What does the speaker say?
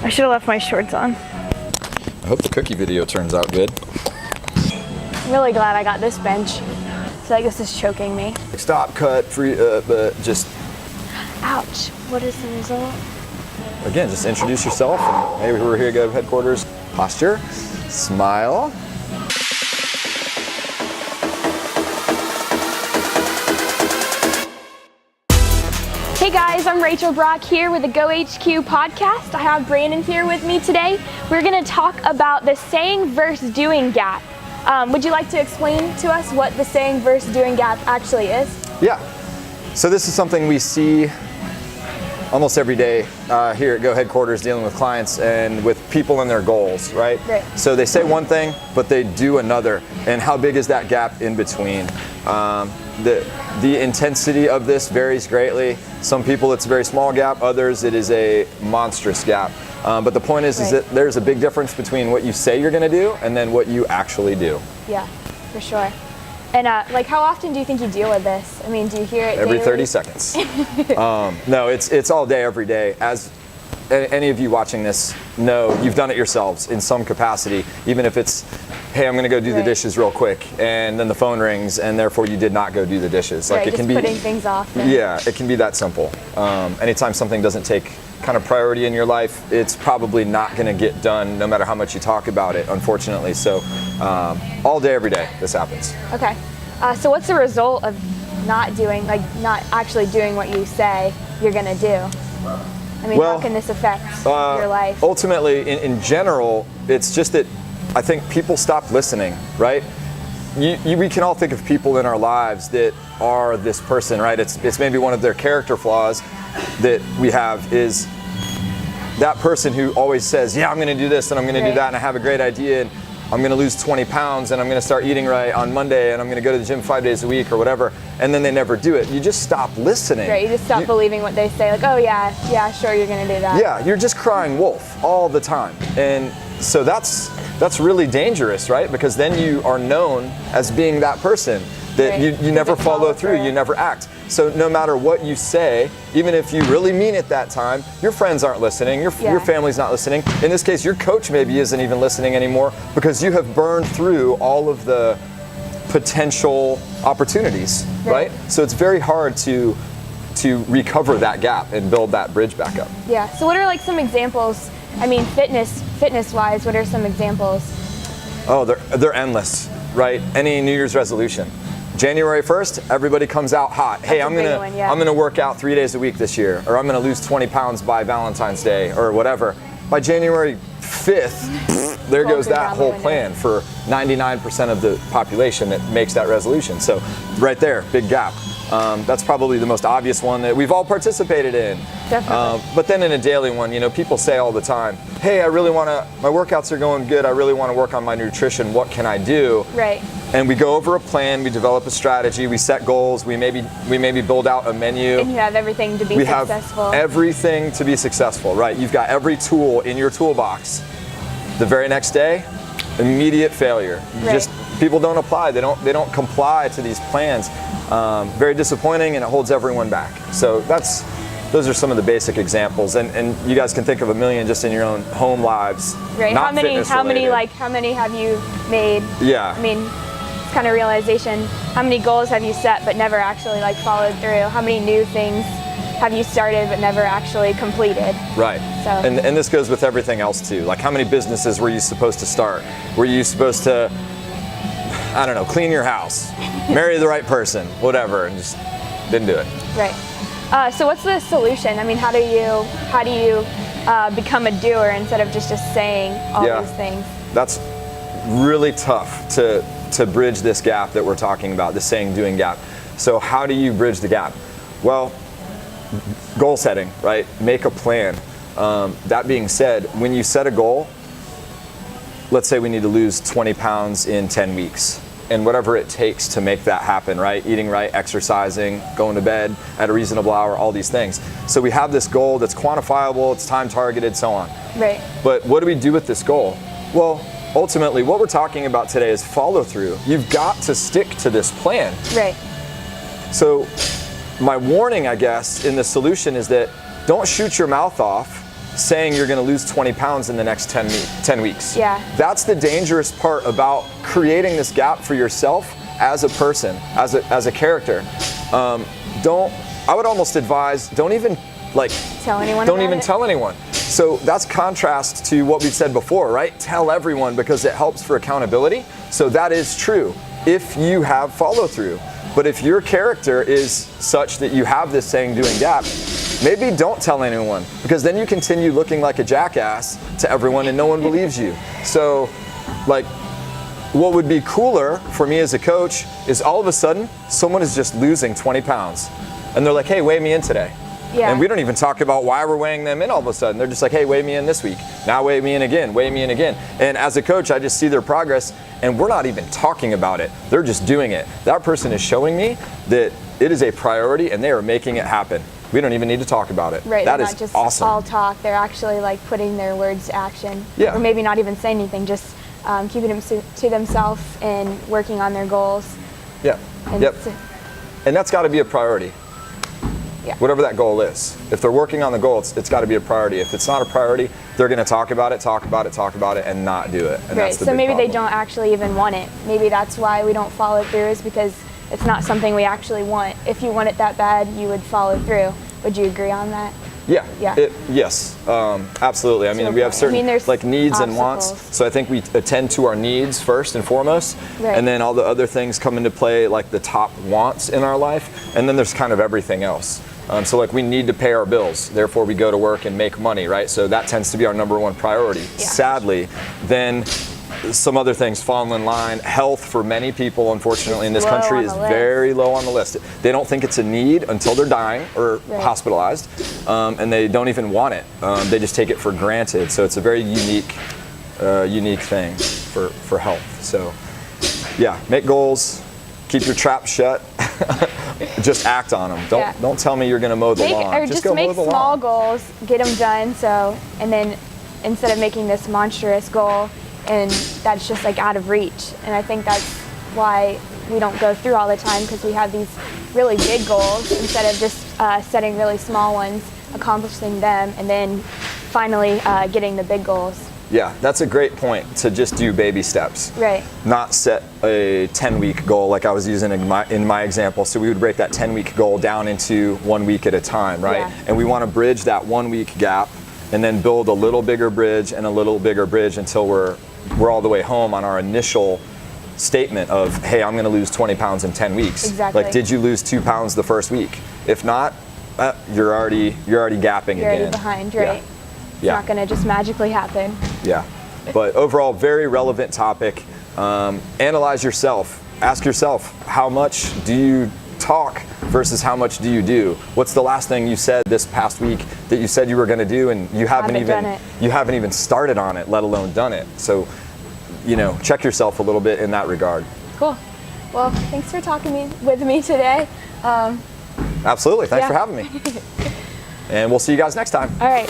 I should have left my shorts on. I hope the cookie video turns out good. I'm really glad I got this bench. So I guess this is choking me. Stop, cut, free, but just... Ouch. What is the result? Again, just introduce yourself, and hey, we're here to go to headquarters. Posture, smile. Hey guys, I'm Rachael Brock here with the Go HQ podcast. I have Brandon here with me today. We're going to talk about the saying versus doing gap. Would you like to explain to us what the saying versus doing gap actually is? Yeah. So this is something we see almost every day here at Go headquarters, dealing with clients and with people and their goals, right? Right. So they say one thing, but they do another. And how big is that gap in between? The intensity of this varies greatly. Some people it's a very small gap, others it is a monstrous gap. But the point is that there's a big difference between what you say you're gonna do and then what you actually do. Yeah, for sure. And like, how often do you think you deal with this? I mean, do you hear it Every daily? 30 seconds. No, it's all day, every day. As any of you watching this know, you've done it yourselves in some capacity, even if it's, hey, I'm gonna go do the dishes real quick, and then the phone rings, and therefore you did not go do the dishes. Like, right, it can be putting things off. Yeah, it can be that simple. Anytime something doesn't take kind of priority in your life, it's probably not gonna get done no matter how much you talk about it, unfortunately. So all day, every day, this happens. Okay, so what's the result of not actually doing what you say you're gonna do? I mean, how can this affect your life? Ultimately, in general, it's just that I think people stop listening, right? We can all think of people in our lives that are this person, right? It's maybe one of their character flaws that we have is that person who always says, yeah, I'm gonna do this and I'm gonna do that and I have a great idea and I'm gonna lose 20 pounds and I'm gonna start eating right on Monday and I'm gonna go to the gym 5 days a week or whatever, and then they never do it. You just stop listening. Right, you just stop believing what they say, like, oh yeah, sure, you're gonna do that. Yeah, you're just crying wolf all the time. And so that's really dangerous, right? Because then you are known as being that person that you never follow through, you never act. So no matter what you say, even if you really mean it that time, your friends aren't listening, your family's not listening. In this case, your coach maybe isn't even listening anymore because you have burned through all of the potential opportice, right? So it's very hard to recover that gap and build that bridge back up. Yeah, so what are like some examples, I mean fitness-wise, what are some examples? Oh, they're endless, right? Any New Year's resolution. January 1st, everybody comes out hot. Hey, I'm gonna work out 3 days a week this year, or I'm gonna lose 20 pounds by Valentine's Day, or whatever. By January 5th, there goes that whole plan for 99% of the population that makes that resolution. So right there, big gap. That's probably the most obvious one that we've all participated in. Definitely. But then in a daily one, people say all the time, hey, my workouts are going good, I really wanna work on my nutrition, what can I do? Right. And we go over a plan, we develop a strategy, we set goals, we maybe build out a menu. And you have everything to be successful. We have everything to be successful, right? You've got every tool in your toolbox. The very next day, immediate failure. People don't apply, they don't comply to these plans. Very disappointing, and it holds everyone back. So those are some of the basic examples, and you guys can think of a million just in your own home lives. Right. How many have you made? Yeah. I mean, it's kind of realization. How many goals have you set but never actually followed through? How many new things have you started but never actually completed? Right. So. And this goes with everything else too. Like, how many businesses were you supposed to start? Were you supposed to, I don't know, clean your house, marry the right person, whatever, and just didn't do it. Right. So what's the solution? I mean, how do you become a doer instead of just saying all these things? That's really tough to bridge this gap that we're talking about, the saying doing gap. So how do you bridge the gap? Well, goal setting, right? Make a plan. That being said, when you set a goal, let's say we need to lose 20 pounds in 10 weeks. And whatever it takes to make that happen, right? Eating right, exercising, going to bed at a reasonable hour, all these things. So we have this goal that's quantifiable, it's time targeted, so on. Right. But what do we do with this goal? Well, ultimately, what we're talking about today is follow through. You've got to stick to this plan. Right. So my warning, I guess, in the solution is that don't shoot your mouth off saying you're going to lose 20 pounds in the next 10 weeks. Yeah. That's the dangerous part about creating this gap for yourself as a person, as a character. I would almost advise, don't even tell anyone. Don't even tell anyone. So that's contrast to what we've said before, right? Tell everyone, because it helps for accountability. So that is true if you have follow through. But if your character is such that you have this saying doing gap, maybe don't tell anyone, because then you continue looking like a jackass to everyone and no one believes you. So what would be cooler for me as a coach is all of a sudden someone is just losing 20 pounds and they're like, hey, weigh me in today. Yeah. And we don't even talk about why we're weighing them in all of a sudden. They're just like, hey, weigh me in this week. Now weigh me in again, weigh me in again. And as a coach, I just see their progress and we're not even talking about it. They're just doing it. That person is showing me that it is a priority and they are making it happen. We don't even need to talk about it. Right, that is not just awesome. all talk. They're actually putting their words to action. Yeah. Or maybe not even saying anything, just keeping them to themselves and working on their goals. Yeah. And yep. And that's got to be a priority. Yeah. Whatever that goal is. If they're working on the goal, it's got to be a priority. If it's not a priority, they're going to talk about it, and not do it. And right. that's the So big maybe problem. they don't actually even want it. Maybe that's why we don't follow through, is because it's not something we actually want. If you want it that bad, you would follow through. Would you agree on that? Yeah. Yeah. Yes. Absolutely. I mean, we have certain needs and wants. So I think we attend to our needs first and foremost, right. and then all the other things come into play, like the top wants in our life, and then there's kind of everything else. So we need to pay our bills, therefore we go to work and make money, right? So that tends to be our number one priority. Yeah. Sadly, then some other things fall in line. Health, for many people, unfortunately, in this country is very low on the list. They don't think it's a need until they're dying or hospitalized, and they don't even want it. They just take it for granted. So it's a very unique thing for health. So yeah, make goals, keep your trap shut. Just act on them. Don't tell me you're going to mow the lawn. Or just make small goals, get them done. And then instead of making this monstrous goal, and that's just out of reach. And I think that's why we don't go through all the time, because we have these really big goals instead of just setting really small ones, accomplishing them, and then finally getting the big goals. Yeah, that's a great point, to just do baby steps. Right. Not set a 10-week goal like I was using in my example. So we would break that 10-week goal down into 1 week at a time, right? Yeah. And we want to bridge that 1 week gap and then build a little bigger bridge and a little bigger bridge until we're all the way home on our initial statement of, hey, I'm going to lose 20 pounds in 10 weeks. Exactly. Did you lose 2 pounds the first week? If not, you're already gapping again. You're already behind, right? It's not going to just magically happen. Yeah, but overall, very relevant topic. Analyze yourself. Ask yourself, how much do you talk versus how much do you do? What's the last thing you said this past week that you said you were going to do, and you haven't even started on it, let alone done it? So, check yourself a little bit in that regard. Cool. Well, thanks for talking with me today. Absolutely. Thanks for having me. And we'll see you guys next time. All right.